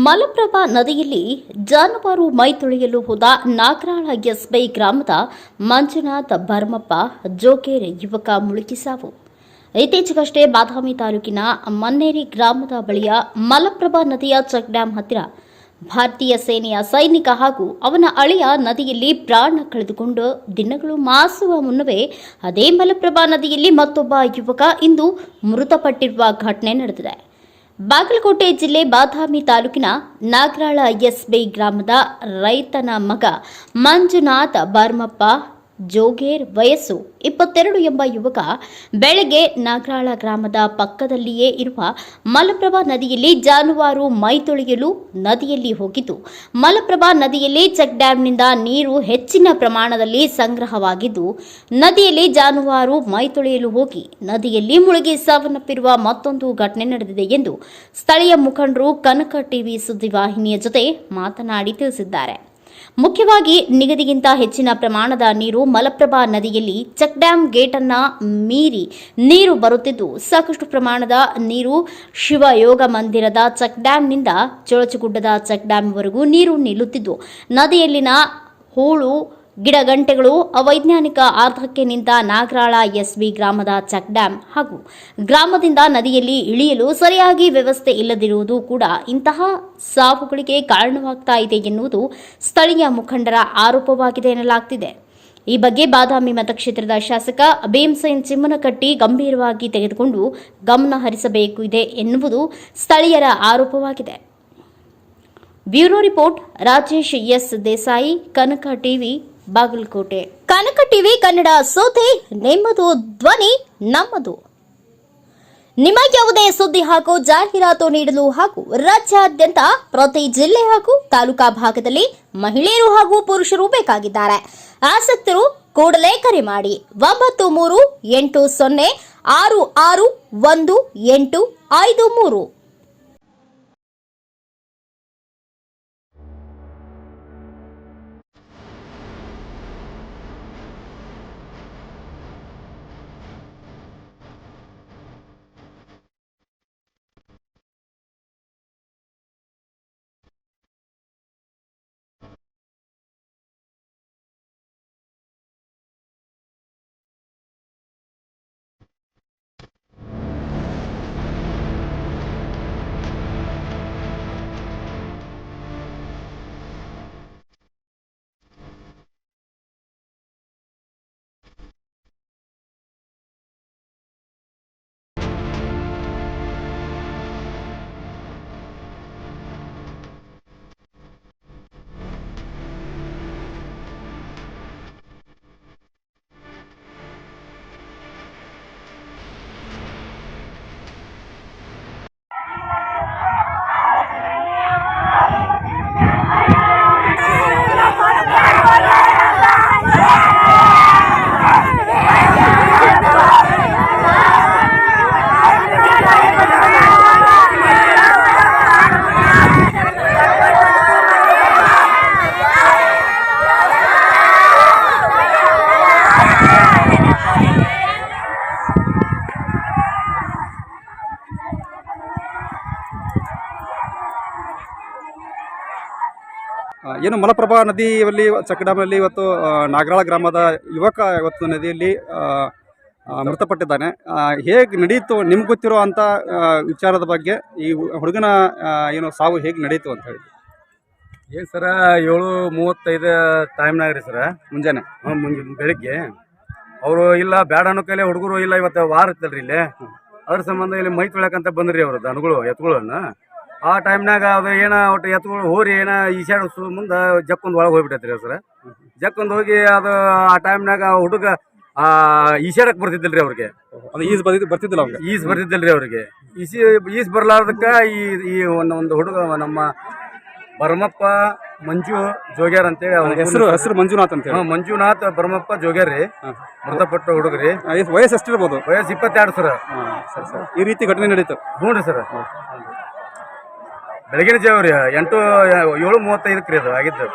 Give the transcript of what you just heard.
ಮಲಪ್ರಭಾ ನದಿಯಲ್ಲಿ ಜಾನುವಾರು ಮೈ ತೊಳೆಯಲು ಹೋದ ನಾಗರಾಳ ಎಸ್ಬೈ ಗ್ರಾಮದ ಮಂಜುನಾಥ್ ಭರಮಪ್ಪ ಜೋಗೇರ್ ಯುವಕ ಮುಳುಗಿ ಸಾವು. ಇತ್ತೀಚೆಗಷ್ಟೇ ಬಾದಾಮಿ ತಾಲೂಕಿನ ಮನ್ನೇರಿ ಗ್ರಾಮದ ಬಳಿಯ ಮಲಪ್ರಭಾ ನದಿಯ ಚೆಕ್ ಡ್ಯಾಂ ಹತ್ತಿರ ಭಾರತೀಯ ಸೇನೆಯ ಸೈನಿಕ ಹಾಗೂ ಅವನ ಅಳಿಯ ನದಿಯಲ್ಲಿ ಪ್ರಾಣ ಕಳೆದುಕೊಂಡು ದಿನಗಳು ಮಾಸುವ ಮುನ್ನವೇ ಅದೇ ಮಲಪ್ರಭಾ ನದಿಯಲ್ಲಿ ಮತ್ತೊಬ್ಬ ಯುವಕ ಇಂದು ಮೃತಪಟ್ಟಿರುವ ಘಟನೆ ನಡೆದಿದೆ. ಬಾಗಲಕೋಟೆ ಜಿಲ್ಲೆ ಬಾದಾಮಿ ತಾಲೂಕಿನ ನಾಗರಾಳ ಎಸ್ಬೈ ಗ್ರಾಮದ ರೈತನ ಮಗ ಮಂಜುನಾಥ್ ಭರಮಪ್ಪ ಜೋಗೇರ್ ವಯಸ್ಸು 22 ಎಂಬ ಯುವಕ ಬೆಳಗ್ಗೆ ನಾಗರಾಳ ಗ್ರಾಮದ ಪಕ್ಕದಲ್ಲಿಯೇ ಇರುವ ಮಲಪ್ರಭಾ ನದಿಯಲ್ಲಿ ಜಾನುವಾರು ಮೈ ತೊಳೆಯಲು ನದಿಯಲ್ಲಿ ಹೋಗಿದ್ದು, ಮಲಪ್ರಭಾ ನದಿಯಲ್ಲಿ ಚೆಕ್ ಡ್ಯಾಂನಿಂದ ನೀರು ಹೆಚ್ಚಿನ ಪ್ರಮಾಣದಲ್ಲಿ ಸಂಗ್ರಹವಾಗಿದ್ದು, ನದಿಯಲ್ಲಿ ಜಾನುವಾರು ಮೈ ತೊಳೆಯಲು ಹೋಗಿ ನದಿಯಲ್ಲಿ ಮುಳುಗಿ ಸಾವನ್ನಪ್ಪಿರುವ ಮತ್ತೊಂದು ಘಟನೆ ನಡೆದಿದೆ ಎಂದು ಸ್ಥಳೀಯ ಮುಖಂಡರು ಕನಕ ಟಿವಿ ಸುದ್ದಿವಾಹಿನಿಯ ಜೊತೆ ಮಾತನಾಡಿ ತಿಳಿಸಿದ್ದಾರೆ. ಮುಖ್ಯವಾಗಿ ನಿಗದಿಗಿಂತ ಹೆಚ್ಚಿನ ಪ್ರಮಾಣದ ನೀರು ಮಲಪ್ರಭಾ ನದಿಯಲ್ಲಿ ಚೆಕ್ ಡ್ಯಾಂ ಗೇಟ್ ಅನ್ನ ಮೀರಿ ನೀರು ಬರುತ್ತಿದ್ದು, ಸಾಕಷ್ಟು ಪ್ರಮಾಣದ ನೀರು ಶಿವಯೋಗ ಮಂದಿರದ ಚೆಕ್ ಡ್ಯಾಂನಿಂದ ಚೊಳಚಗುಡ್ಡದ ಚೆಕ್ ಡ್ಯಾಂವರೆಗೂ ನೀರು ನಿಲ್ಲುತ್ತಿದ್ದು, ನದಿಯಲ್ಲಿನ ಹೂಳು ಗಿಡಗಂಟೆಗಳು ಅವೈಜ್ಞಾನಿಕ ಆರ್ಧಕ್ಕೆ ನಿಂತ ನಾಗರಾಳ ಎಸ್ಬಿ ಗ್ರಾಮದ ಚೆಕ್ ಡ್ಯಾಂ ಹಾಗೂ ಗ್ರಾಮದಿಂದ ನದಿಯಲ್ಲಿ ಇಳಿಯಲು ಸರಿಯಾಗಿ ವ್ಯವಸ್ಥೆ ಇಲ್ಲದಿರುವುದು ಕೂಡ ಇಂತಹ ಸಾವುಗಳಿಗೆ ಕಾರಣವಾಗ್ತಾ ಇದೆ ಎನ್ನುವುದು ಸ್ಥಳೀಯ ಮುಖಂಡರ ಆರೋಪವಾಗಿದೆ ಎನ್ನಲಾಗ್ತಿದೆ. ಈ ಬಗ್ಗೆ ಬಾದಾಮಿ ಮತಕ್ಷೇತ್ರದ ಶಾಸಕ ಭೀಮಸೇನ್ ಚಿಮ್ಮನಕಟ್ಟಿ ಗಂಭೀರವಾಗಿ ತೆಗೆದುಕೊಂಡು ಗಮನ ಹರಿಸಬೇಕು ಇದೆ ಎನ್ನುವುದು ಸ್ಥಳೀಯರ ಆರೋಪವಾಗಿದೆ. Bureau report Rajesh S Desai, Kanaka TV, Bagalkot. Kanaka TV Kannada ಸುದ್ದಿ ನಿಮ್ಮದು, ಧ್ವನಿ ನಮ್ಮದು. ನಿಮ್ಮ ಯಾವುದೇ ಸುದ್ದಿ ಹಾಗೂ ಜಾಹೀರಾತು ನೀಡಲು ಹಾಗೂ ರಾಜ್ಯಾದ್ಯಂತ ಪ್ರತಿ ಜಿಲ್ಲೆ ಹಾಗೂ ತಾಲೂಕಾ ಭಾಗದಲ್ಲಿ ಮಹಿಳೆಯರು ಹಾಗೂ ಪುರುಷರು ಬೇಕಾಗಿದ್ದಾರೆ. ಆಸಕ್ತರು ಕೂಡಲೇ ಕರೆ ಮಾಡಿ 9380661853. ಏನು ಮಲಪ್ರಭಾ ನದಿಯಲ್ಲಿ ಚೆಕ್ ಡ್ಯಾಮಲ್ಲಿ ಇವತ್ತು ನಾಗರಾಳ ಗ್ರಾಮದ ಯುವಕ ಇವತ್ತು ನದಿಯಲ್ಲಿ ಮೃತಪಟ್ಟಿದ್ದಾನೆ. ಹೇಗೆ ನಡೀತು ನಿಮ್ಗೆ ಗೊತ್ತಿರೋ ಅಂಥ ವಿಚಾರದ ಬಗ್ಗೆ ಈ ಹುಡುಗನ ಏನು ಸಾವು ಹೇಗೆ ನಡೀತು ಅಂತ ಹೇಳಿ? ಏನು ಸರ 7:35 ಟೈಮ್ನಾಗ ರೀ ಸರ, ಮುಂಜಾನೆ ಬೆಳಿಗ್ಗೆ ಅವರು ಇಲ್ಲ ಬ್ಯಾಡ ಅನ್ನೋ ಕೈಲಿ ಹುಡುಗರು ಇಲ್ಲ ಇವತ್ತು ವಾರ ಇತ್ತಲ್ರಿ ಇಲ್ಲಿ, ಅದ್ರ ಸಂಬಂಧ ಇಲ್ಲಿ ಮೈ ತೊಳ್ಯಾಕಂತ ಬಂದ್ರಿ ಅವರು ದನಗಳು ಎತ್ತುಗಳನ್ನ. ಆ ಟೈಮ್ನಾಗ ಅದು ಏನೋ ಒಟ್ಟು ಎತ್ತುಗಳು ಹೋರಿ ಏನೋ ಈಸಾಡಿಸು ಮುಂದೆ ಜಕ್ಕೊಂದು ಒಳಗೆ ಹೋಗ್ಬಿಟ್ಟೈತ್ರಿ ಸರ್. ಜಕ್ಕೊಂದು ಹೋಗಿ ಅದು ಆ ಟೈಮ್ನಾಗ ಹುಡುಗ ಈಸಾಡಕ್ಕೆ ಬರ್ತಿದ್ದಿಲ್ರಿ ಅವ್ರಿಗೆ, ಅದು ಬರ್ತಿದ್ದಿಲ್ಲ ಅವ್ರಿಗೆ, ಈಸ್ ಬರ್ತಿದ್ದಿಲ್ರಿ ಅವ್ರಿಗೆ. ಈಸ್ ಬರ್ಲಾರ್ದಕ್ಕೆ ಈ ಒಂದು ಹುಡುಗ ನಮ್ಮ ಭರಮಪ್ಪ ಮಂಜು ಜೋಗ್ಯಾರ್ ಅಂತೇಳಿ ಅವ್ರ ಹೆಸರು ಮಂಜುನಾಥ್ ಅಂತ. ಮಂಜುನಾಥ್ ಭರಮಪ್ಪ ಜೋಗ್ಯಾರ್ ರೀ, ಮೃತಪಟ್ಟ ಹುಡುಗ್ರಿ. ವಯಸ್ಸು ಎಷ್ಟಿರ್ಬೋದು? ವಯಸ್ಸು 22 ಸರ್. ಈ ರೀತಿ ಘಟನೆ ನಡೀತು? ಹ್ಞೂ ರೀ ಸರ್, ಬೆಳಗಿನ ಜಾವ ರೀ 7:35 ರೀ ಅದು ಆಗಿದ್ದು.